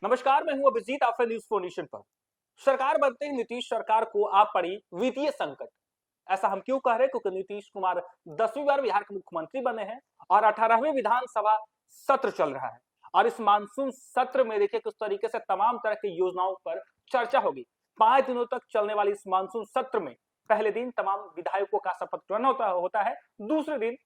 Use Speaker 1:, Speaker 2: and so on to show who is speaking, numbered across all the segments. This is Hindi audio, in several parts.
Speaker 1: नमस्कार, मैं हूं अभिजीत, आप न्यूज फॉर नेशन पर। सरकार बनते ही नीतीश सरकार को आ पड़ी वित्तीय संकट। ऐसा हम क्यों कह रहे हैं? क्योंकि नीतीश कुमार 10वीं बार बिहार के मुख्यमंत्री बने हैं और 18वें विधानसभा सत्र चल रहा है। और इस मानसून सत्र में देखिए किस तरीके से तमाम तरह की योजनाओं पर चर्चा होगी। 5 दिनों तक चलने वाली इस मानसून सत्र में पहले दिन तमाम विधायकों का शपथ ग्रहण होता है, दूसरे दिन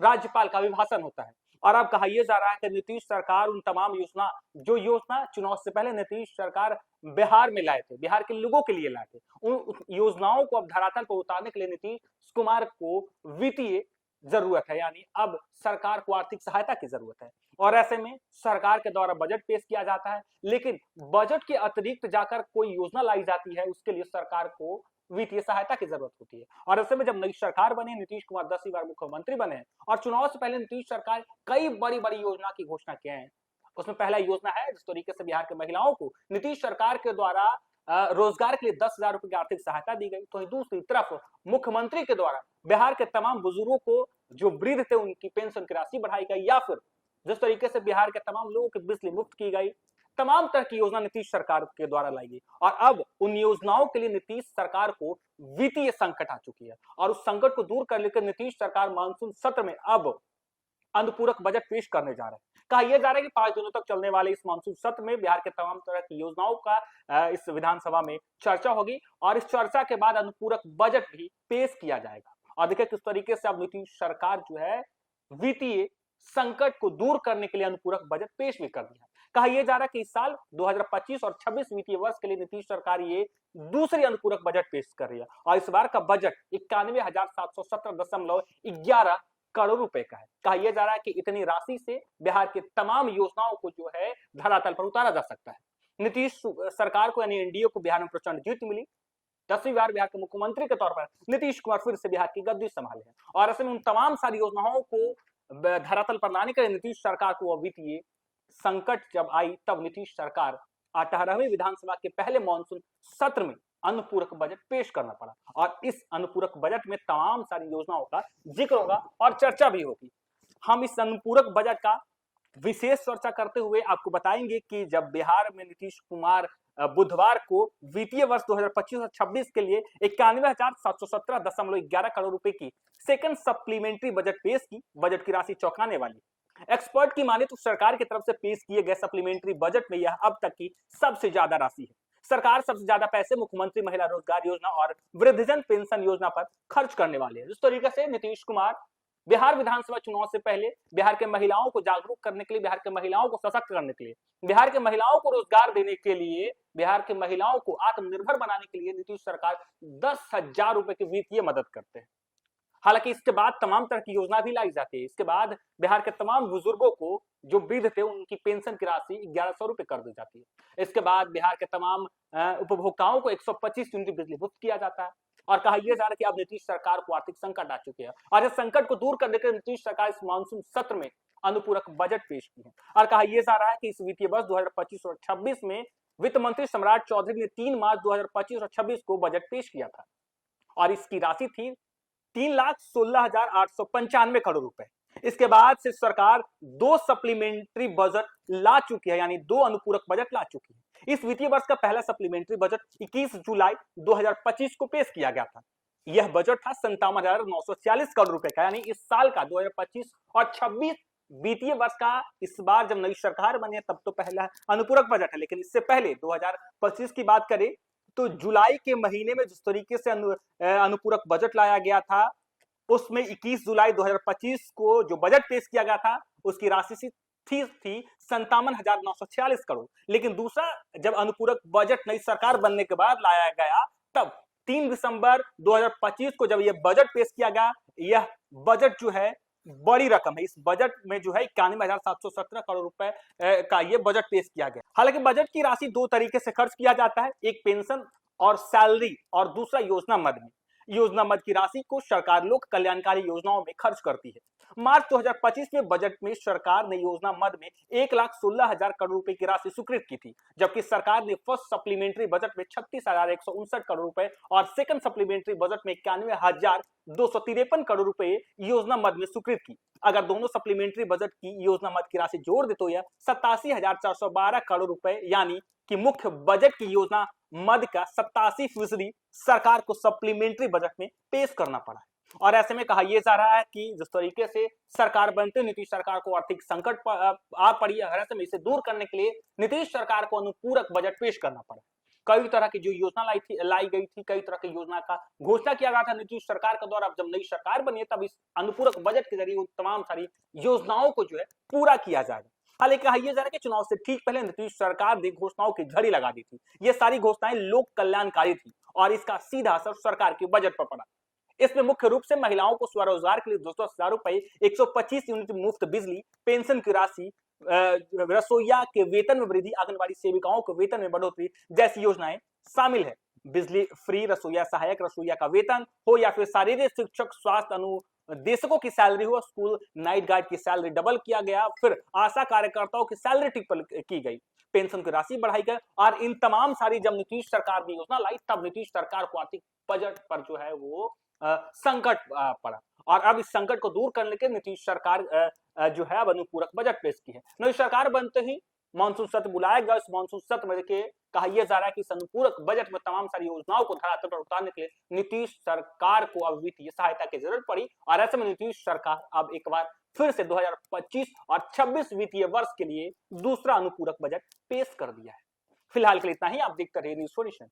Speaker 1: राज्यपाल का अभिभाषण होता है। और अब कहा यह जा रहा है कि नीतीश सरकार उन तमाम योजना चुनाव से पहले नीतीश सरकार बिहार में लाए थे, बिहार के लोगों के लिए लाए थे, उन योजनाओं को अब धरातल पर उतारने के लिए नीतीश कुमार को वित्तीय जरूरत है, यानी अब सरकार को आर्थिक सहायता की जरूरत है। और ऐसे में सरकार के द्वारा बजट पेश किया जाता है, लेकिन बजट के अतिरिक्त जाकर कोई योजना लाई जाती है, उसके लिए सरकार को वित्तीय सहायता की जरूरत होती है। और ऐसे में जब नई सरकार बनी, नीतीश कुमार 10वीं बार मुख्यमंत्री बने और चुनाव से पहले नीतीश सरकार कई बड़ी बड़ी योजना की घोषणा किए हैं। उसमें पहला योजना है जिस तरीके से बिहार के महिलाओं को नीतीश सरकार के द्वारा रोजगार के लिए 10,000 रुपए की आर्थिक सहायता दी गई। तो दूसरी तरफ मुख्यमंत्री के द्वारा बिहार के तमाम बुजुर्गों को जो वृद्ध थे उनकी पेंशन की राशि बढ़ाई गई, या फिर जिस तरीके से बिहार के तमाम लोगों की बिजली मुफ्त की गई, तमाम तरह की योजना नीतीश सरकार के द्वारा लाई गई। और अब उन योजनाओं के लिए नीतीश सरकार को वित्तीय संकट आ चुकी है और उस संकट को दूर कर लेकर नीतीश सरकार मानसून सत्र में अब अनुपूरक बजट पेश करने जा रहे हैं। कहा यह जा रहा है कि 5 दिनों तक चलने वाले इस मानसून सत्र में बिहार के तमाम तरह की योजनाओं का इस विधानसभा में चर्चा होगी और इस चर्चा के बाद अनुपूरक बजट भी पेश किया जाएगा। और देखिए किस तरीके से अब नीतीश सरकार जो है वित्तीय संकट को दूर करने के लिए अनुपूरक बजट पेश भी कर दिया। कहा यह जा रहा है कि इस साल 2025 और 26 वित्तीय वर्ष के लिए नीतीश सरकार ये दूसरी अनुपूरक बजट पेश कर रही है और इस बार का बजट 91,717.11 करोड़ रुपए का है। कहा यह जा रहा है कि इतनी राशि से बिहार के तमाम योजनाओं को जो है धरातल पर उतारा जा सकता है। नीतीश सरकार को यानी एनडीए को बिहार में प्रचंड जीत मिली। 10वीं बार बिहार के मुख्यमंत्री के तौर पर नीतीश कुमार फिर से बिहार की गद्दी संभाले हैं और ऐसे में उन तमाम सारी योजनाओं को धरातल पर लाने के लिए नीतीश सरकार को वित्तीय संकट जब आई, तब नीतीश सरकार 18वें विधानसभा के पहले मानसून सत्र में अनुपूरक बजट पेश करना पड़ा और इस अनुपूरक बजट में तमाम सारी योजनाओं का जिक्र होगा और चर्चा भी होगी। हम इस अनुपूरक बजट का विशेष चर्चा करते हुए आपको बताएंगे कि जब बिहार में नीतीश कुमार बुधवार को वित्तीय वर्ष 2025 और 26 के लिए 91,717.11 करोड़ रुपए की सेकंड सप्लीमेंट्री बजट पेश की। बजट की राशि चौंकाने वाली। एक्सपर्ट की माने तो सरकार की तरफ से पेश किए गए सप्लीमेंट्री बजट में यह अब तक की सबसे ज्यादा राशि है। सरकार सबसे ज्यादा पैसे मुख्यमंत्री महिला रोजगार योजना और वृद्धजन पेंशन योजना पर खर्च करने वाले हैं। जिस तरीके से नीतीश कुमार बिहार विधानसभा चुनाव से पहले बिहार के महिलाओं को जागरूक करने के लिए, बिहार के महिलाओं को सशक्त करने के लिए, बिहार के महिलाओं को रोजगार देने के लिए, बिहार के महिलाओं को आत्मनिर्भर बनाने के लिए नीतीश सरकार 10,000 रुपए की वित्तीय मदद करते हैं। हालांकि इसके बाद तमाम तरह की योजना भी लाई जाती है। इसके बाद बिहार के तमाम बुजुर्गों को जो वृद्ध थे उनकी पेंशन की राशि 1100 रुपए कर दी जाती है। इसके बाद बिहार के तमाम उपभोक्ताओं को 125 यूनिट बिजली मुफ्त किया जाता है। और कहा यह जा रहा है कि अब नीतीश सरकार को आर्थिक संकट आ चुके हैं और इस संकट को दूर करने के लिए नीतीश सरकार इस मानसून सत्र में अनुपूरक बजट पेश की है। और कहा यह जा रहा है कि इस वित्तीय वर्ष 2025 और 26 में वित्त मंत्री सम्राट चौधरी ने 3 मार्च 2025 और 26 को बजट पेश किया था और इसकी राशि थी 3,16,895 करोड़ रुपए। इसके बाद से सरकार 2 सप्लीमेंट्री बजट ला चुकी है, यानी 2 अनुपूरक बजट ला चुकी है। इस वित्तीय वर्ष का पहला सप्लीमेंट्री बजट 21 जुलाई 2025 को पेश किया गया था। यह बजट था 57,940 करोड़ रुपए का, यानी इस साल का 2025 और 26 वित्तीय वर्ष का इस बार जब नई सरकार बनी है तब तो पहला अनुपूरक बजट है। लेकिन इससे पहले 2025 की बात करें तो जुलाई के महीने में जिस तरीके से अनुपूरक बजट लाया गया था, उसमें 21 जुलाई 2025 को जो बजट पेश किया गया था उसकी राशि थी 57,946 करोड़। लेकिन दूसरा जब अनुपूरक बजट नई सरकार बनने के बाद लाया गया तब 3 दिसंबर 2025 को जब यह बजट पेश किया गया, यह बजट जो है बड़ी रकम है। इस बजट में जो है 91,717 करोड़ रुपए का यह बजट पेश किया गया। हालांकि बजट की राशि 2 तरीके से खर्च किया जाता है, एक पेंशन और सैलरी और दूसरा योजना मद में। योजना मद की राशि को सरकार लोक कल्याणकारी योजनाओं में खर्च करती है। मार्च 2025 में बजट में सरकार ने योजना मद में 1,16,000 करोड़ रुपए की राशि स्वीकृत की थी, जबकि सरकार ने फर्स्ट सप्लीमेंट्री बजट में 36,159 करोड़ रुपए और सेकंड सप्लीमेंट्री बजट में 91,253 करोड़ रुपए योजना मद में स्वीकृत की। अगर दोनों सप्लीमेंट्री बजट की योजना मद की राशि जोड़ दे तो यह 87,412 करोड़ रुपए यानी कि मुख्य बजट की योजना मद का 87% सरकार को सप्लीमेंट्री बजट में पेश करना पड़ा है। और ऐसे में कहा यह जा रहा है कि जिस तरीके से सरकार बनते नीतीश सरकार को आर्थिक संकट आ पड़ी है, ऐसे में इसे दूर करने के लिए नीतीश सरकार को अनुपूरक बजट पेश करना पड़ा। कई तरह की जो योजना लाई गई थी, कई तरह की योजना का घोषणा किया गया था नीतीश सरकार के द्वारा। जब नई सरकार बनी है तब इस अनुपूरक बजट के जरिए तमाम सारी योजनाओं को जो है पूरा किया जाएगा। हालांकि कहा यह जा रहा है कि चुनाव से ठीक पहले नीतीश सरकार ने घोषणाओं की झड़ी लगा दी थी। ये सारी घोषणाएं लोक कल्याणकारी थी और इसका सीधा असर सरकार के बजट पर पड़ा। इसमें मुख्य रूप से महिलाओं को स्वरोजगार के लिए 200,000 रुपए, 125 यूनिट मुफ्त बिजली, पेंशन की राशि, रसोईया के वेतन में वृद्धि, आंगनबाड़ी सेविकाओं के वेतन में बढ़ोतरी जैसी योजनाएं शामिल है। बिजली फ्री, रसोईया सहायक, रसोईया का वेतन हो या फिर शारीरिक शिक्षक, स्वास्थ्य अनुदेशकों की सैलरी हो, स्कूल नाइट गार्ड की सैलरी डबल किया गया, फिर आशा कार्यकर्ताओं की सैलरी ट्रिपल की गई, पेंशन की राशि बढ़ाई गई। और इन तमाम सारी जब नीतीश सरकार ने योजना लाई तब नीतीश सरकार को आर्थिक बजट पर जो है वो संकट पड़ा। और अब इस संकट को दूर करने के नीतीश सरकार जो है अब अनुपूरक बजट पेश की है। नई सरकार बनते ही मानसून सत्र बुलाया गया। इस मानसून सत्र में देखिए कहा यह जा रहा है कि अनुपूरक बजट में तमाम सारी योजनाओं को धरातल पर उतारने के लिए नीतीश सरकार को अब वित्तीय सहायता की जरूरत पड़ी। और ऐसे में नीतीश सरकार अब एक बार फिर से 2025 और 26 वित्तीय वर्ष के लिए दूसरा अनुपूरक बजट पेश कर दिया है। फिलहाल के लिए इतना ही। आप देखते रहिए न्यूज़ 4 नेशन।